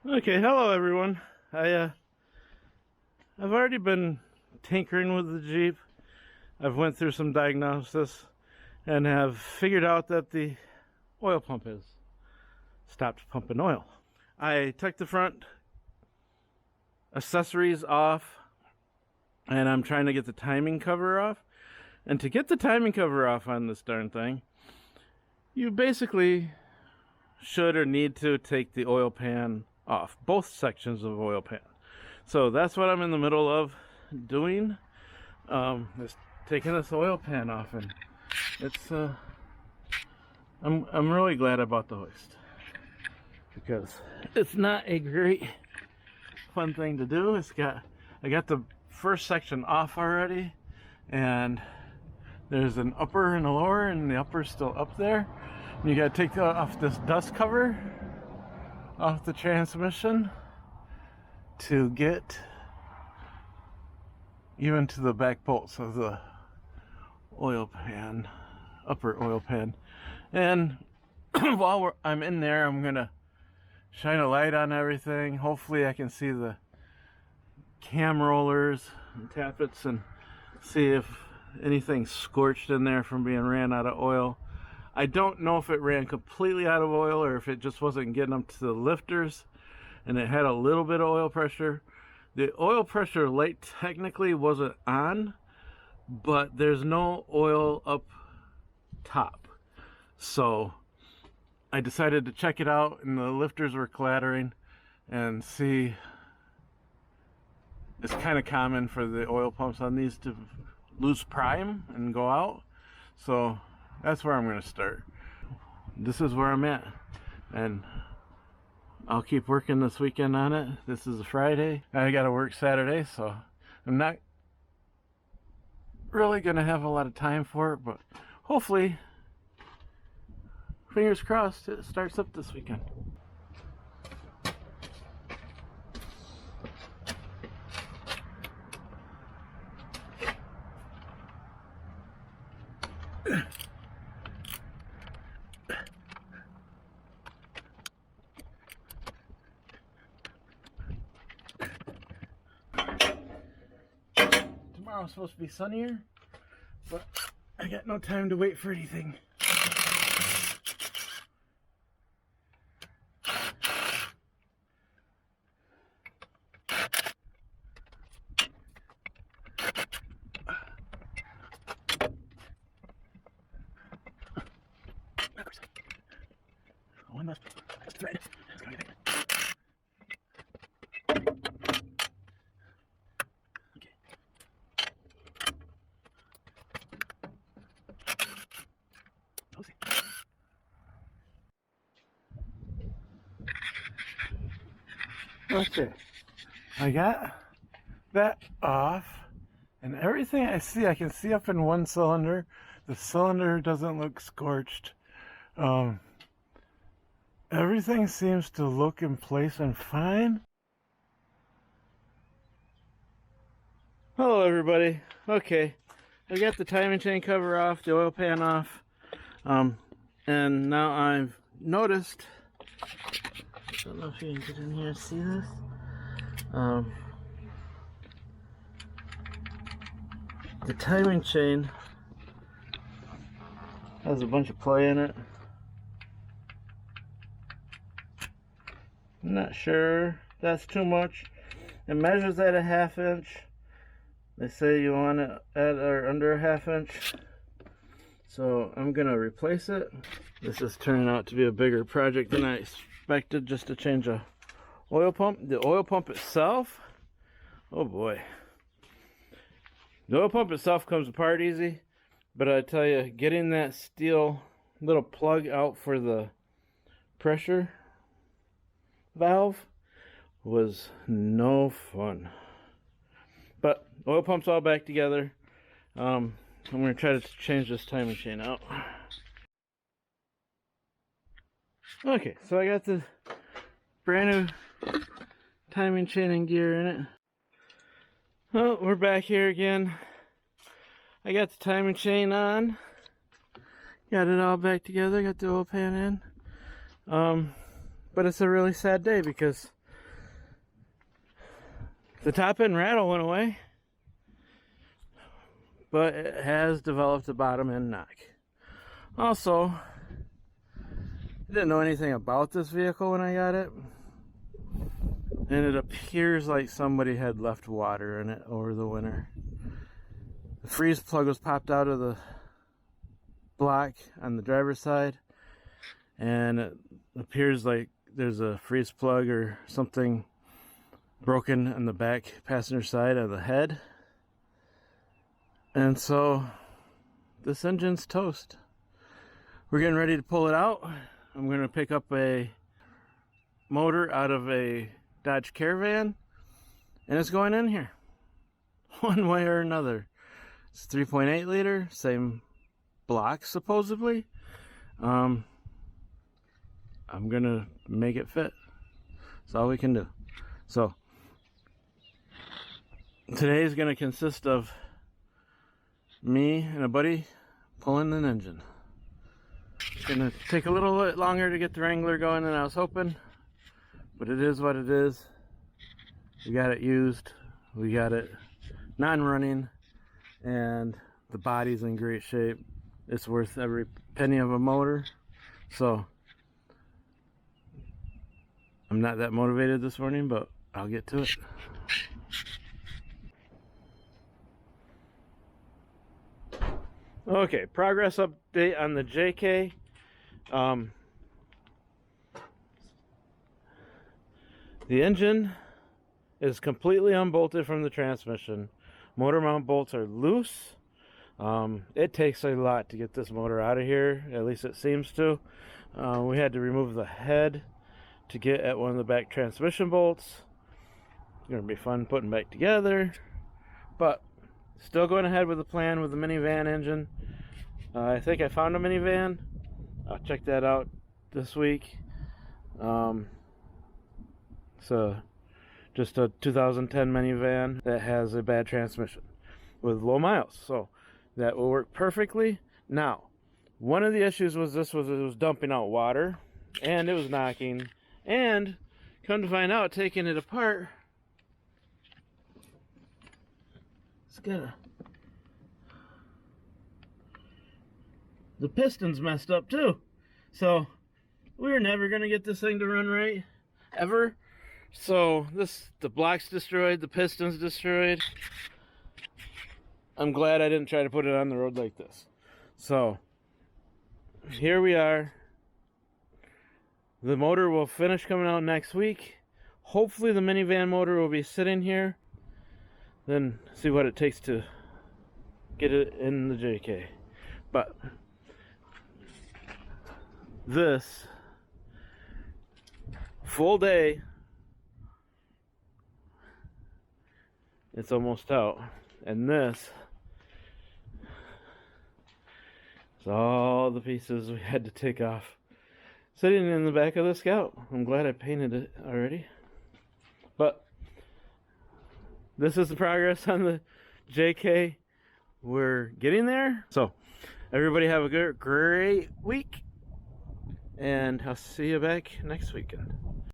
Okay, hello everyone. I've already been tinkering with the Jeep. I've went through some diagnosis and have figured out that the oil pump has stopped pumping oil. I took the front accessories off and I'm trying to get the timing cover off. And to get the timing cover off on this darn thing, you basically should or need to take the oil pan off, both sections of oil pan. So that's what I'm in the middle of doing, is taking this oil pan off, and it's I'm really glad I bought the hoist because it's not a great fun thing to do. I got the first section off already, and there's an upper and a lower, and the upper's still up there. And you gotta take off this dust cover off the transmission to get even to the back bolts of the oil pan, upper oil pan. And while I'm in there, I'm gonna shine a light on everything. Hopefully I can see the cam rollers and tappets and see if anything's scorched in there from being ran out of oil. I don't know if it ran completely out of oil or if it just wasn't getting up to the lifters and it had a little bit of oil pressure. The oil pressure light technically wasn't on, but there's no oil up top. So I decided to check it out, and the lifters were clattering, and see, it's kind of common for the oil pumps on these to lose prime and go out. So that's where I'm going to start. This is where I'm at, and I'll keep working this weekend on it. This is a Friday. I got to work Saturday, so I'm not really going to have a lot of time for it, but hopefully, fingers crossed, it starts up this weekend. Tomorrow's supposed to be sunnier, but I got no time to wait for anything. One last thread. Let's go get it. Okay. Okay. I got that off, and everything I see, I can see up in one cylinder. The cylinder doesn't look scorched. Everything seems to look in place and fine. Hello everybody. Okay, I got the timing chain cover off, the oil pan off, and now I've noticed, I don't know if you can get in here and see this, the timing chain has a bunch of play in it. I'm not sure that's too much. It measures at a 1/2 inch. They say you want it at or under a 1/2 inch. So I'm gonna replace it. This is turning out to be a bigger project than I expected, just to change a oil pump. The oil pump itself, oh boy. The oil pump itself comes apart easy, but I tell you, getting that steel little plug out for the pressure valve was no fun. But oil pump's all back together. I'm going to try to change this timing chain out. Okay, so I got the brand new timing chain and gear in it. Oh, we're back here again. I got the timing chain on. Got it all back together. Got the oil pan in. But it's a really sad day because The top end rattle went away, but it has developed a bottom end knock. Also, I didn't know anything about this vehicle when I got it, and it appears like somebody had left water in it over the winter. The freeze plug was popped out of the block on the driver's side, and it appears like there's a freeze plug or something broken on the back passenger side of the head. And so this engine's toast. We're getting ready to pull it out. I'm going to pick up a motor out of a Dodge Caravan, and it's going in here one way or another. It's 3.8 liter, same block supposedly. I'm gonna make it fit. That's all we can do. So today is gonna consist of me and a buddy pulling an engine. It's gonna take a little bit longer to get the Wrangler going than I was hoping, but it is what it is. We got it used, we got it non-running, and the body's in great shape. It's worth every penny of a motor. So I'm not that motivated this morning, but I'll get to it. Okay, progress update on the JK. The engine is completely unbolted from the transmission. Motor mount bolts are loose. It takes a lot to get this motor out of here, at least it seems to. We had to remove the head to get at one of the back transmission bolts. It's gonna be fun putting back together, but still going ahead with the plan with the minivan engine. I think I found a minivan. I'll check that out this week. So just a 2010 minivan that has a bad transmission with low miles, so that will work perfectly. Now, one of the issues was it was dumping out water, and it was knocking, and come to find out, taking it apart, it's got the piston's messed up too. So we're never gonna get this thing to run right, ever. So the block's destroyed, the piston's destroyed. I'm glad I didn't try to put it on the road like this. So here we are. The motor will finish coming out next week. Hopefully the minivan motor will be sitting here. Then see what it takes to get it in the JK. But this full day, it's almost out, and this is all the pieces we had to take off sitting in the back of the Scout. I'm glad I painted it already, but this is the progress on the JK. We're getting there. So everybody have a great week, and I'll see you back next weekend.